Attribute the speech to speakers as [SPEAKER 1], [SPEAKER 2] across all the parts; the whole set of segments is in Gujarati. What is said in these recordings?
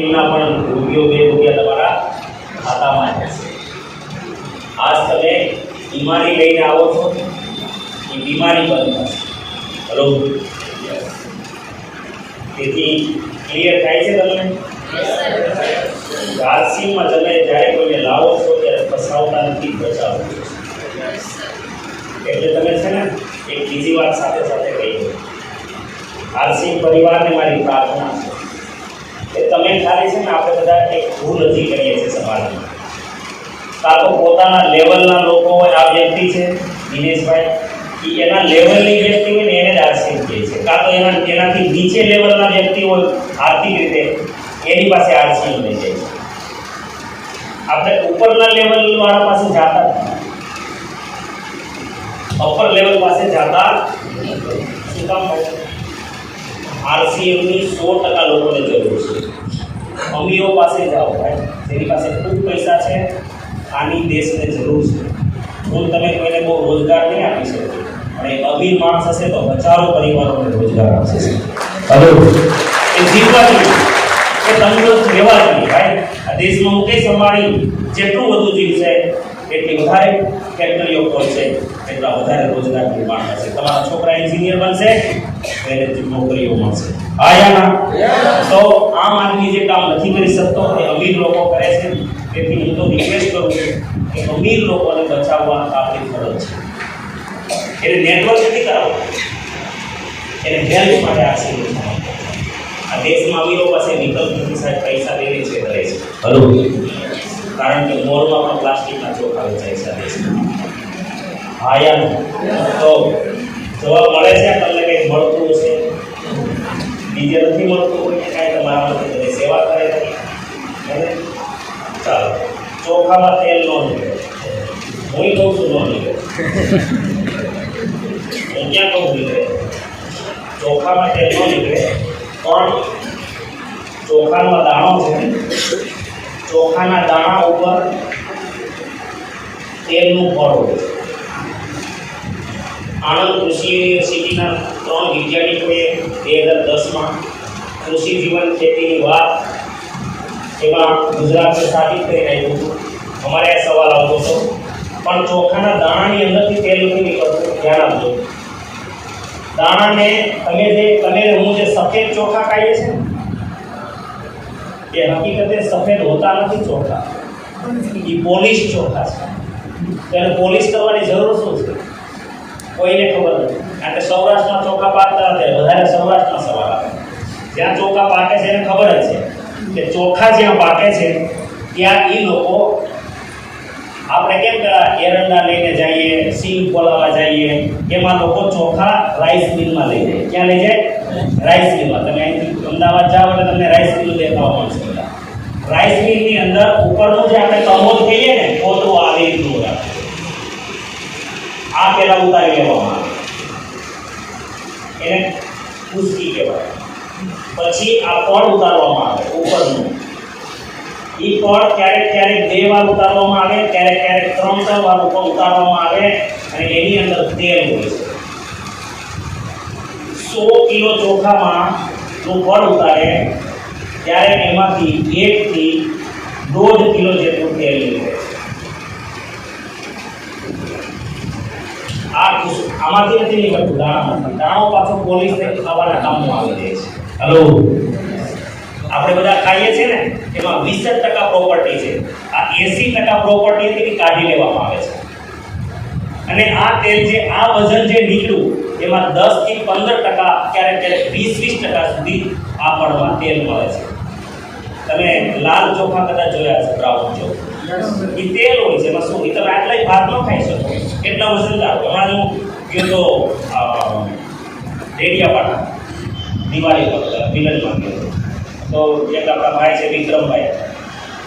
[SPEAKER 1] એના પણ રૂપિયો 2 રૂપિયા તમારા ખાતામાં જશે. આજ તમે બીમારી લઈને આવો છો, એ બીમારી બંધ થશે. બરોબર? તેથી ક્લિયર થાય છે તમને? આરસીમાં તમે જ્યારે કોઈને લાવો છો ત્યારે ફસાવતા નથી, બચાવો. એટલે તમે છે ને એક બીજી વાત સાથે સાથે કહી દો. આરસી પરિવારને મારી પ્રાર્થના છે કે તમે ખાલી છે ને આપણે બધા એક ભૂલ હજી કરીએ છીએ સમાજમાં. કાં તો પોતાના લેવલના લોકો હોય, આ વ્યક્તિ છે દિનેશભાઈ, કે એના લેવલની વ્યક્તિ હોય ને એને જ આરસી કહે છે. કાં તો એનાથી નીચે લેવલના વ્યક્તિ હોય આર્થિક રીતે, એની પાસે આરસી લઈ જાય છે. આપણે ઉપરના લેવલવાળા પાસે જાતા જ નથી, અપર લેવલ પાસે જાતા શું કામ હોય? આરસીએમની 100% લોકોને જરૂર છે. અમીરો પાસે જાઓ ભાઈ, જેની પાસે ખૂબ પૈસા છે, આની દેશને જરૂર છે. હું તમે કોઈને બહુ રોજગાર નહીં આપી શકો, પણ એક અમીર માણસ હશે તો હજારો પરિવારોને રોજગાર આપશે. હલો, એ જીવવા જોઈએ, એ તંદુરસ્ત રહેવા જોઈએ ભાઈ. આ દેશમાં મુકેશ અંબાણી જેટલું વધુ જીવશે એટલી વધારે ફેક્ટરીઓ ખોલશે, એટલા વધારે રોજગાર નિર્માણ થશે. તમારા છોકરા એન્જિનિયર બનશે, એને નોકરીઓ મળશે. આયાના તો આમ આદમી જે કામ નથી કરી શકતો એ અમીર લોકો કરે છે. તેથી હું તો રિક્વેસ્ટ કરું છું કે અમીર લોકોને બચાવવા આપણી ફરજ છે. એને નેટવર્ક નથી કરાવવું, એને હેલ્પ માટે આશીર્વાદ છે. આ દેશમાં અમીરો પાસે વિકલ્પ નથી સાહેબ, પૈસા લઈને છે કરે છે. હલો, કારણ કે મોલમાં પણ પ્લાસ્ટિકના ચોખા વેચાય છે દેશમાં. હા યાર, તો જવાબ મળે છે તમને? કંઈક મળતું હશે, બીજે નથી મળતું હોય કે કાંઈ તમારા માટે બધી સેવા કરે છે. ચાલો, ચોખામાં તેલ ન નીકળે, હું કહું છું ન નીકળે, હું ક્યાં કહું નીકળે? ચોખામાં તેલ ન નીકળે, પણ ચોખાનો દાણો છે, ચોખાના દાણા ઉપર તેલનું ફળ હોય છે. આણંદ કૃષિ યુનિવર્સિટીના 3 વૈજ્ઞાનિકોએ 2010માં કૃષિ જીવન ખેતીની વાત એમાં ગુજરાતને સાબિત કરી રહ્યું હતું. અમારે આ સવાલ આવતો હતો, પણ ચોખાના દાણાની અંદરથી તેલ નથી નીકળતું. ધ્યાન આપજો. દાણાને તમે હું જે સફેદ ચોખા ખાઈએ છીએ એ હકીકતે સફેદ હોતા નથી ચોખા, એ પોલિશ ચોખા છે. તેને પોલિશ કરવાની જરૂર શું છે? કોઈને ખબર નથી. કારણ કે સૌરાષ્ટ્રમાં ચોખા પાકતા નથી, વધારે સૌરાષ્ટ્રમાં સવાલ આવે. જ્યાં ચોખા પાકે છે એને ખબર જ છે કે ચોખા જ્યાં પાકે છે ત્યાં એ લોકો, આપણે કેમ કે એરંડા લઈને જઈએ, સિંગ ખોલાવા જઈએ, એમાં લોકો ચોખા રાઈસ મિલમાં લઈ જાય. ક્યાં લઈ જાય? રાઈસ મિલમાં. તમે અહીંથી અમદાવાદ જાઓ એટલે તમને રાઈસ મિલ દેખાવા મળશે. રાઈસ મિલની અંદર ઉપરનું જે આપણે કમોદ કહીએ ને, કોતરું આવી રીતનું આ પહેલાં ઉતારી લેવામાં આવે, એને કુસ્કી કહેવાય. પછી આ પડ ઉતારવામાં આવે ઉપરનું. એ પડ ક્યારેક 2 વાર ઉતારવામાં આવે, ક્યારેક 3-4 વાર ઉપર ઉતારવામાં આવે, અને એની અંદર તેલ હોય છે. 100 કિલો ચોખામાં જો પડ ઉતારે ત્યારે એમાંથી 1 થી 1.5 કિલો જેટલું તેલ નીકળે. આમાંથી નથી નીકળતું દાણામાંથી. દાણો પાછો પોલીસને ખાવાના કામમાં આવી જાય છે. હલો, આપણે બધા ખાઈએ છીએ ને, એમાં 20% પ્રોપર્ટી છે. આ 80% પ્રોપર્ટી કાઢી લેવામાં આવે છે. અને આ તેલ જે આ વજન જે નીકળ્યું એમાં 10 થી 15%, ક્યારેક 20-20% સુધી આ પડમાં તેલ મળે છે. તમે લાલ ચોખા કદાચ જોયા છે, બ્રાઉન ચોખા, એ તેલ હોય છે. એમાં શું, એ તમે આટલા ભાત ન ખાઈ શકો, એટલા વજનદાર. હમણાં હું ગયો તો રેડિયાપાડા દિવાળી પર વિલનમાં ગયો તો એક આપણા ભાઈ છે વિક્રમભાઈ,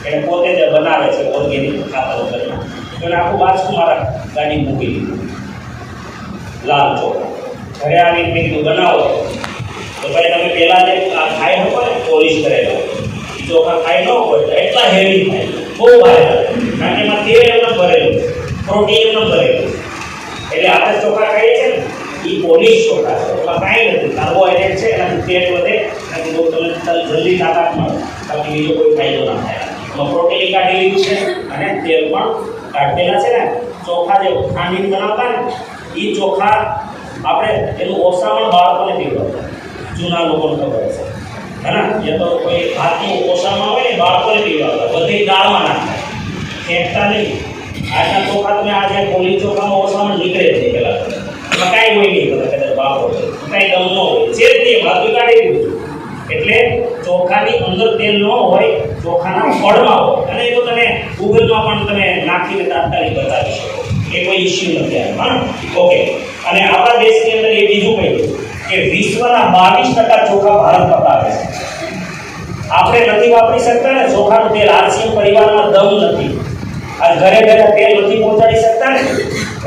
[SPEAKER 1] એને પોતે જ બનાવે છે ઓર્ગેનિક ખાતર વગરના. એને આખું બાજકું મારા ગાડી મૂકી દીધું લાલ ચોખા. ઘરે આવીને મેં કીધું બનાવો તો ભાઈ તમે પહેલાં જે ખાઈ શકો ને પોલિશ કરેલા એ ચોખા ખાઈ ન હોય તો એટલા હેવી થાય, બહુ ભારે થાય. કારણ કે એમાં તેલ એમને ભરેલું, પ્રોટીન એમને ભરેલું. એટલે આપણે ચોખા ખાઈએ છીએ ને એ પોલિશ ચોખા છે, એમાં કાંઈ નથી, કાર્બોહાઈડ્રેટ છે, એનાથી પેટ વધે, એનાથી બહુ તમને જલ્દી તાકાત મળે, બાકી બીજો કોઈ ફાયદો ના થાય. એમાં પ્રોટીન કાઢી લીધું છે અને તેલ પણ કાઢેલા છે ને. ચોખા જે ખાંડીને બનાવતા ને એ ચોખા આપણે એનું ઓસામણ બાળકોને પીવડાવતા, જૂના લોકોને ખબર છે હે ને. એ તો કોઈ હાથનું ઓસામણ હોય ને બાળકોને પીવડાવતા, બધી દાળમાં નાખતા, ફેંકતા નહીં. આજના ચોખા તમે આજે પોલી ચોખામાં ઓસામણ નીકળે છે પેલા, એમાં કાંઈ હોય નહીં, કદાચ બાળકો કાંઈ દમ ન હોય, છે જ નહીં, માથું કાઢી દીધું. એટલે ચોખાની અંદર તેલ ન હોય, ચોખાના ફળમાં હોય, અને એ તો તમે ગૂગલમાં પણ તમે નાખીને તાત્કાલિક બતાવી શકો, એ કોઈ ઇસ્યુ નથી આમાં. ઓકે, અને આપણા દેશની અંદર એ બીજું કહ્યું કે વિશ્વના 22% ચોખા ભારત પકાવે છે. આપણે નથી વાપરી શકતા ને ચોખાનું તેલ, આરસીએમ પરિવારમાં દમ નથી, આજ ઘરે ઘરે તેલ નથી પહોંચાડી શકતા ને,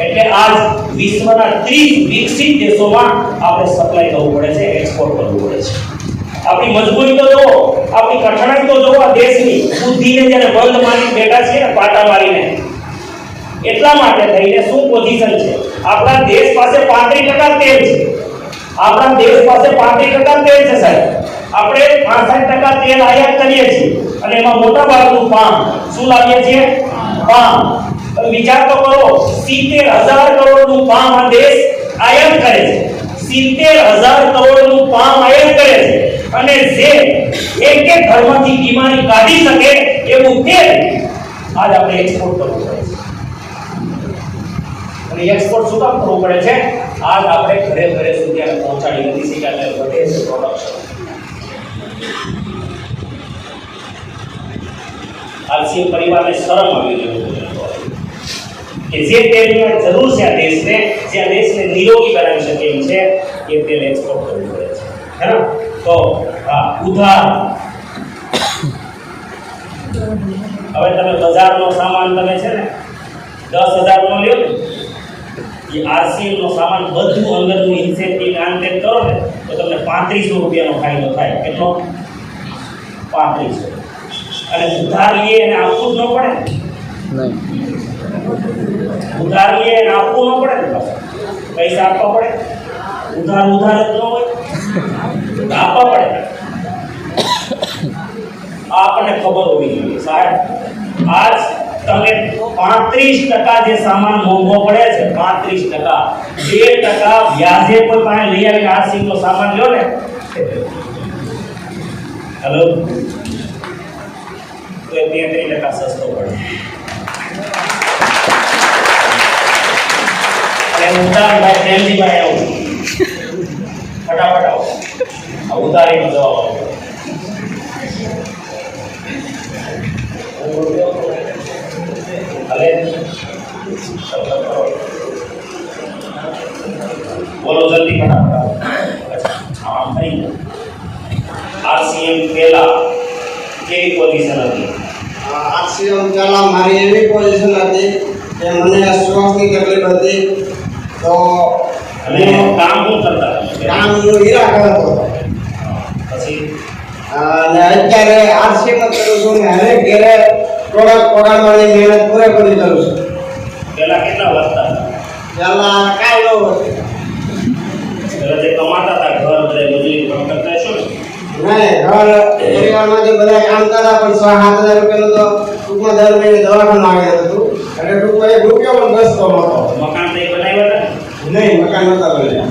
[SPEAKER 1] એટલે આજ વિશ્વના 30 વિકસિત દેશોમાં આપણે સપ્લાય કરવું પડે છે, એક્સપોર્ટ કરવું પડે છે. આપણી મજબૂરી તો જુઓ, આપણી કઠણાઈ તો જુઓ દેશની. બુદ્ધિને જ્યારે બંધ મારી બેઠા છે ને પાટા મારીને, એટલા માટે થઈને શું પોઝિશન છે, આપણા દેશ પાસે 35% તેલ છે, આપણા દેશ પાસે 35% તેલ છે સાહેબ. આપણે 65% તેલ આયાત કરીએ છીએ, અને એમાં મોટા ભાગનું પામ શું લાવીએ છીએ? પામ. વિચાર તો કરો, 70,000 કરોડનું પામ આ દેશ આયાત કરે છે, 70,000 કરોડનું પામ આયાત કરે છે, અને જે એક ઘરમાંથી બીમારી કાઢી શકે એવું તેલ આજ આપણે એક્સપોર્ટ કરવું પડે છે. અને એક્સપોર્ટ શું કામ કરવું પડે છે? આજ આપણે ઘરે ઘરે સુધી આને પહોંચાડી નથી શક્યા, એટલે વધે છે પ્રોડક્શન. આરસીએમ પરિવારને શરમ આવી ગઈ કે જે તેલની જરૂર છે આ દેશને, જે આ દેશને નિરોગી બનાવી શકે એમ છે, એ તેલ એક્સપોર્ટ કરવું પડે છે, હે ને. તો ઉધાર, હવે તમે બજારનો સામાન તમે છે ને 10,000 નો લ્યો ને, એ આરસીએમ નો સામાન બધું અંદરનું ઇન્સેન્ટિવ આંતેર કરો ને તો તમને 3500 રૂપિયાનો ફાયદો થાય. કેટલો? 3500. અને ઉધાર લઈએ અને આપવું જ ન પડે ને? નહીં, ઉધાર લઈએ અને આપવું ન પડે ને, પૈસા આપવા પડે. ઉધાર જ ન હોય, આપવા પડે. આપણને ખબર હોવી જોઈએ સાહેબ, આજ તમે 35% જે સામાન મોંઘો પડે છે, 35%, 2% વ્યાજે કોઈ પાસે લઈ આવીને આરસીએમ નો સામાન લ્યો ને, હેલો, તો 33% સસ્તો પડે. અને ઉધાર ભાઈ પ્રેમજીભાઈ આવું ફટાફટ આવો, આ ઉધારીનો જવાબ આપો. બોલો જલ્દી ફટાફટ. આમ થઈ ગયું. આરસીએમ પહેલા કેવી પોઝિશન હતી?
[SPEAKER 2] આરસીએમ પહેલા મારી એવી પોઝિશન હતી કે મને શ્વાસની તકલીફ હતી, તો
[SPEAKER 1] અને કામ શું કરતા હતા?
[SPEAKER 2] કામ હું હીરા કરતો હતો.
[SPEAKER 1] પછી
[SPEAKER 2] અને અત્યારે આરસીએમ જ કરું છું ને હરેક ઘેરે પ્રોડક્ટ પગાડવાની મહેનત પૂરેપૂરી કરું છું.
[SPEAKER 1] પહેલા કેટલા વધતા હતા?
[SPEAKER 2] પહેલા કાંઈ ન હતું.
[SPEAKER 1] પહેલા જે કમાતા હતા ઘર બધે મજૂરી કામ કરતા હશો ને?
[SPEAKER 2] નહીં, ઘર પરિવારમાંથી બધા કામ કરતા, પણ 6-7 હજાર રૂપિયાનું તો ટૂંકમાં દર મહિને દવાખાનું આવી જતું હતું, એટલે ટૂંકમાં 1 રૂપિયો પણ બસતો નહોતો.
[SPEAKER 1] મકાન તો બનાવ્યા હતા?
[SPEAKER 2] નહીં, મકાન નહોતા બન્યા.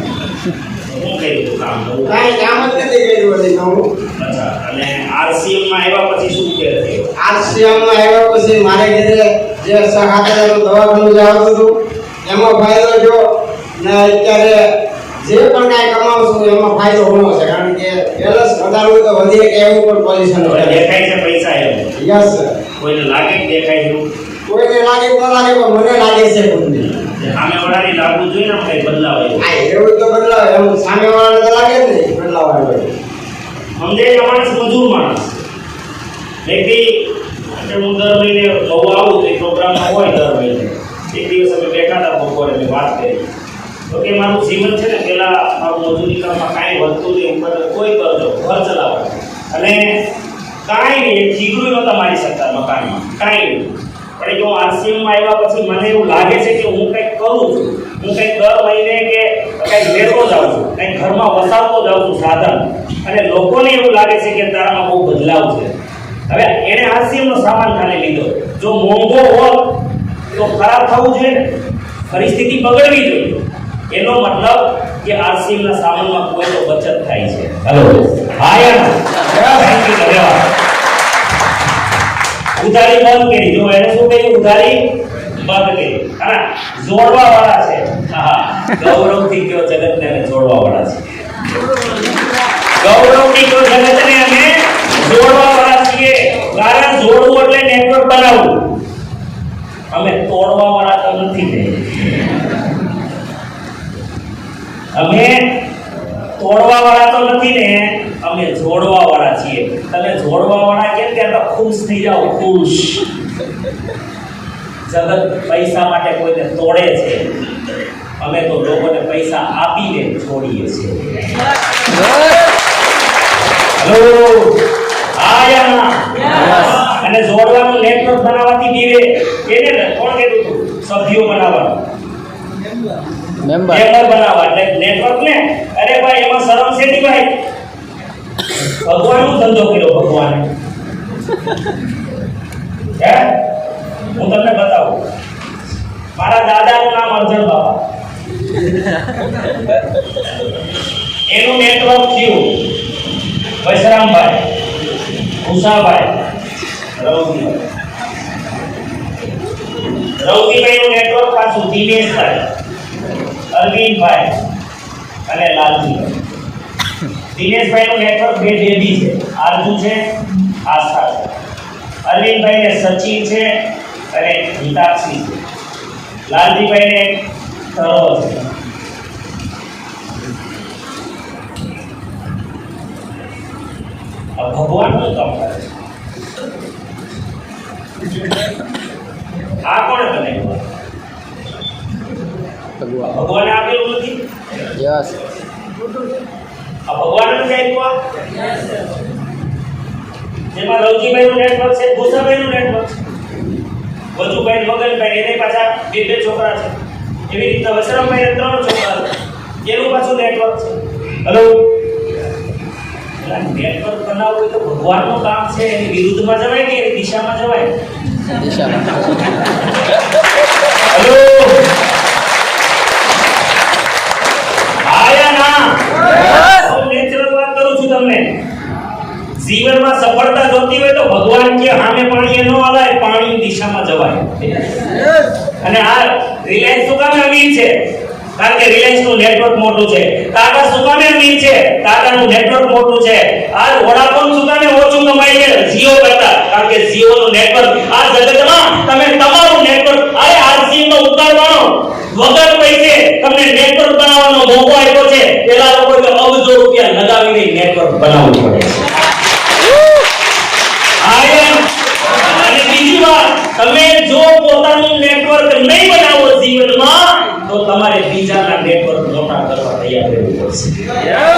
[SPEAKER 1] શું કર્યું કામ?
[SPEAKER 2] કાંઈ કામ જ નથી કર્યું હજી તો હું.
[SPEAKER 1] અચ્છા, અને આરસીએમ માં આવ્યા પછી શું થયું?
[SPEAKER 2] આરસીએમ માં આવ્યા પછી મારે ઘરે જે 6-7 હજારનું દવાખાનું જે આવતું હતું એમાં ફાયદો થયો, ને અત્યારે જે પણ કાંઈ કમાવું છું એમાં ફાયદો ઘણો છે, કારણ કે બેલેન્સ વધારવું તો વધીએ કે એવું પણ પોઝિશન હોય.
[SPEAKER 1] દેખાય છે પૈસા એમ?
[SPEAKER 2] Yes sir.
[SPEAKER 1] કોઈને લાગે કે દેખાય છે?
[SPEAKER 2] કોઈને લાગે ન લાગે, પણ મને લાગે છે ખુદને.
[SPEAKER 1] સામે વાળાની લાગવું જોઈએ ને, કઈ બદલાવ આવ્યો.
[SPEAKER 2] હા, એવું તો બદલાવ, એમ સામે વાળાને તો લાગે જ નહીં બદલાવ આવ્યો.
[SPEAKER 1] સમજે માણસ મજૂર માણસ વ્યક્તિ. હું દર મહિને બહુ આવું તો પ્રોગ્રામમાં હોય દર મહિને. એક દિવસ અમે બેઠા હતા બપોરે, મેં વાત કરી તો કે મારું જીવન છે ને પહેલાં મારું મજૂરી કામમાં કાંઈ વધતું નહીં, ઉપર કોઈ કરજો ઘર ચલાવવા, અને કાંઈ નહીં, એક ઠીકરું નહોતા મારી શકતા મકાનમાં, કાંઈ નહીં. પણ જો આરસીએમમાં આવ્યા પછી મને એવું લાગે છે કે હું કંઈક કરું છું, હું કંઈક દર મહિને કે કંઈક લેતો જાઉં છું, કંઈક ઘરમાં વસાવતો જાઉં છું સાધન, અને લોકોને એવું લાગે છે કે તારામાં બહુ બદલાવ છે. હવે એને આરસીએમનો સામાન ખાલી લીધો, જો મોંઘો હોત તો ખરાબ થવું જોઈએ ને, પરિસ્થિતિ બગડવી જોઈએ. એનો મતલબ કે આરસીએમના સામાનમાં કોઈ તો બચત થાય છે. હેલો હા યાર, થેન્ક યુ, ધન્યવાદ. ઉધારી બંધ કરી, જો એને શું કહ્યું, ઉધારી બંધ કરી. હા, જોડવા વાળા છે. હા, ગૌરવથી કયો જગતને અમે જોડવા વાળા છે. ગૌરવથી કયો જગતને અમે જોડવા વાળા છીએ. કારણ જોડવું એટલે નેટવર્ક બનાવવું. અમે તોડવા વાળા તો નથી ને. અમે તોડવા વાળા તો નથી ને, અમે જોડવા વાળા છીએ. તમે જોડવા વાળા કેમ કે ખુશ થઈ જાઓ, ખુશ. જગત પૈસા માટે કોઈને તોડે છે, અમે તો લોકોને પૈસા આપીને છોડીએ છીએ. હેલો આયા, અને જોડવાનું નેટવર્ક બનાવવાથી દીવે એને કોણ કહેતું હતું, સભ્યો બનાવવાનું, મેમ્બર બનાવવા એટલે નેટવર્ક ને. અરે ભાઈ એમાં શરમ છે ની ભાઈ, ભગવાનનો ધંધો કર્યો ભગવાને. હે, હું તમને બતાવું. મારા દાદાનું નામ અર્જણ બાપા, એનું નેટવર્ક થયું વૈશ્રામભાઈ, ઉષાભાઈ, રવજીભાઈનું નેટવર્ક પાછું દિનેશભાઈ, અરવિંદભાઈ અને લાલજીભાઈ. દિનેશભાઈનું નેટવર્ક બે બેબી છે, આરજુ છે, આસ્થા છે. અરવિંદભાઈ ને સચિન છે અને હિતાક્ષી છે. લાલજીભાઈ ને તરો છે. ભગવાનનું કામ કરે છે. આ કોણે બનાવ્યું? ભગવાને આપેલું નથી. યસ, આ ભગવાને નથી આપ્યું. જેમાં રવજીભાઈનું નેટવર્ક છે, ભૂસાભાઈનું નેટવર્ક છે, વજુભાઈ, મગનભાઈ, એને પાછા બે છોકરા છે. એવી રીતે વસરામભાઈ 3 છોકરા છે, એનું પાછું નેટવર્ક છે. હેલો, નેટવર્ક બનાવવું હોય તો ભગવાનનું કામ છે. એની વિરુદ્ધમાં જવાય કે એની દિશામાં જવાય? દિશામાં. હેલો આયા ના, હું નેચરલ વાત કરું છું તમને. જીવનમાં સફળતા જોતી હોય તો ભગવાન કે સામે પાણી ન હલાય, પાણી દિશામાં જવાય. અને આ રિલાયન્સ શું કામ અમીર છે? કારણ કે રિલાયન્સ નું નેટવર્ક મોટું છે. ટાટા શું કામ અમીર છે? ટાટા નું નેટવર્ક મોટું છે. આ વોડાફોન શું કામ ઓછું કમાય છે જીઓ કરતા? કારણ કે જીઓ નું નેટવર્ક. આ જગતમાં તમે તમારું નેટવર્ક, અરે આરસીએમ નો ઉતારવાનો વગર પૈસે તમને નેટવર્ક બનાવવાનો મોકો આપ્યો છે. પેલા લોકો તો અબજો રૂપિયા લગાવીને નેટવર્ક બનાવવું પડે છે. અને બીજી વાત, તમે જો પોતાનું નેટવર્ક નહીં બનાવો જીવનમાં, તો તમારે બીજાના નેટવર્ક મોટા કરવા તૈયાર રહેવું પડશે.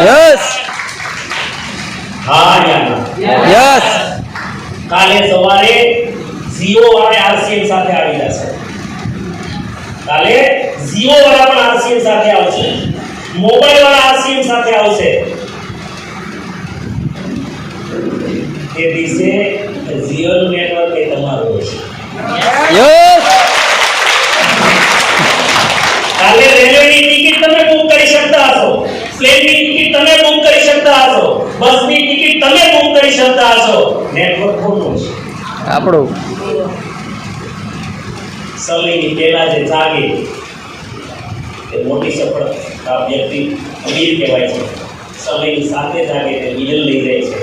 [SPEAKER 1] યસ, હા યાર, યસ. કાલે સવારે જીઓ વાળા આરસીએમ સાથે આવી જશે. કાલે જીઓ વાળા પણ આરસીએમ સાથે આવશે, મોબાઈલ વાળા આરસીએમ સાથે આવશે. એ દિવસે જીઓ નું નેટવર્ક એ તમારું હશે. યસ. કાલે રેલવેની ટિકિટ તમે બુક કરી શકતા હશો, પ્લેનની ટિકિટ તમે બુક કરી શકતા હશો, બસની ટિકિટ તમે બુક કરી શકતા હશો. નેટવર્ક કોનું છે? આપણું. સમયની પહેલા જે જાગે તે મોટી સફળતા વ્યક્તિ અમીર કહેવાય છે. સમયની સાથે જાગે તે મિડલ લઈ જાય છે,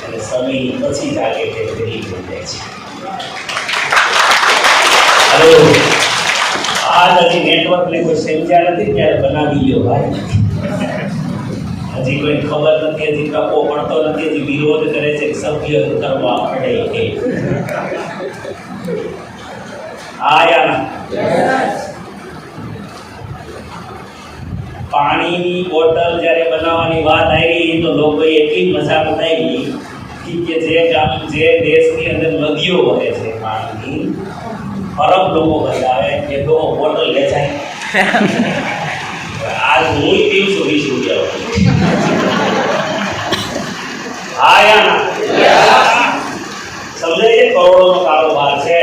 [SPEAKER 1] અને સમયની પછી જાગે તે ગરીબ થઈ જાય છે. હેલો, આજ હજી નેટવર્ક ને કોઈ સમજ્યા નથી ત્યારે બનાવી લ્યો ભાઈ. હજી કોઈ ખબર નથી, હજી ટકો પડતો નથી, હજી વિરોધ કરે છે, સભ્ય કરવા પડે. આયા પાણીની બોટલ જ્યારે બનાવવાની વાત આવી તો લોકોએ એટલી મજાક ઉડાવી કે જે દેશની અંદર નદીઓ વહે છે પાણીની, અરબ લોકો બતાવે કે તો બોટલ વેચાય. આ આજ હું 320 રૂપિયા હા યા ના સમજાય છે કરોડોનો કારોબાર છે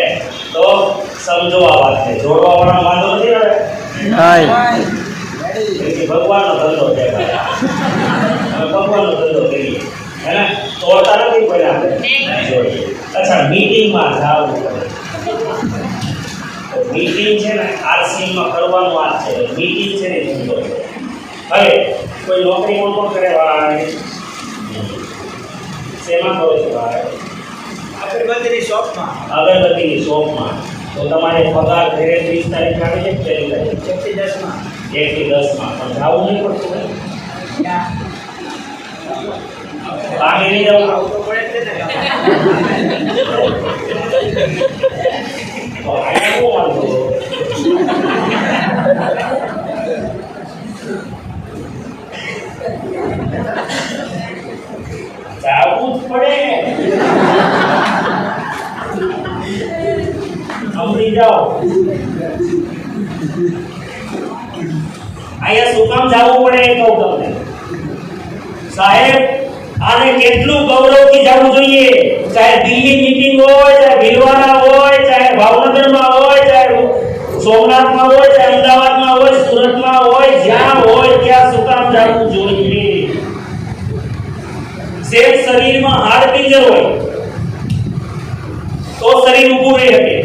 [SPEAKER 1] તો સમજો આ વાત છે જોડવા વાળા વાંધો નથી આવે ભગવાનનો ધંધો છે ભાઈ અમે ભગવાનનો ધંધો કરીએ હે ને તોડતા નથી કોઈ આપણે જોડીએ અચ્છા મીટિંગમાં જાવું પડે મીટિંગ છે ને આરસીમાં કરવાનું આ છે મીટિંગ છે ને ધંધો છે હવે કોઈ નોકરી કોણ કરે ભાઈ શેમાં કરો છો ભાઈ
[SPEAKER 3] અગરબત્તીની શોપમાં
[SPEAKER 1] અગરબત્તીની શોપમાં તો તમારે પગાર ઘરે 30 તારીખ આવે છે કે 1
[SPEAKER 3] 1 થી 10 માં
[SPEAKER 1] 1 થી 10 માં પણ જાવું નહીં પડતું ને કામે નહીં જવું
[SPEAKER 3] તો પડે જ ને
[SPEAKER 1] તો આયા શું વાંધો જાવું જ પડે સમજી જાઓ અહીંયા શું કામ જવું પડે એ કહું તમને સાહેબ આને કેટલું ગૌરવથી જવું જોઈએ ચાહે દિલ્હી મીટિંગ હોય ચાહે ભીલવાડા હોય ચાહે ભાવનગરમાં હોય ચાહે સોમનાથમાં હોય ચાહે અમદાવાદમાં હોય સુરતમાં હોય જ્યાં હોય ત્યાં શું કામ જવું જોઈએ સેફ શરીરમાં હાડ પિંજર હોય તો શરીર ઊભું રહી શકે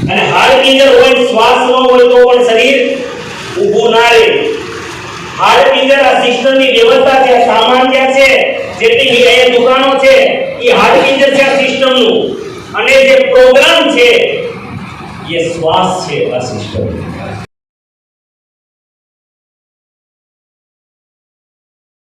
[SPEAKER 1] અને હાડ પિંજર હોય શ્વાસ ન હોય તો પણ શરીર ઊભું ના રહે હાડ પિંજર આ સિસ્ટમની વ્યવસ્થા છે સામાન ક્યાં છે જેટલી એ દુકાનો છે એ હાડ પિંજર છે આ સિસ્ટમનું અને જે પ્રોગ્રામ છે એ શ્વાસ છે આ સિસ્ટમ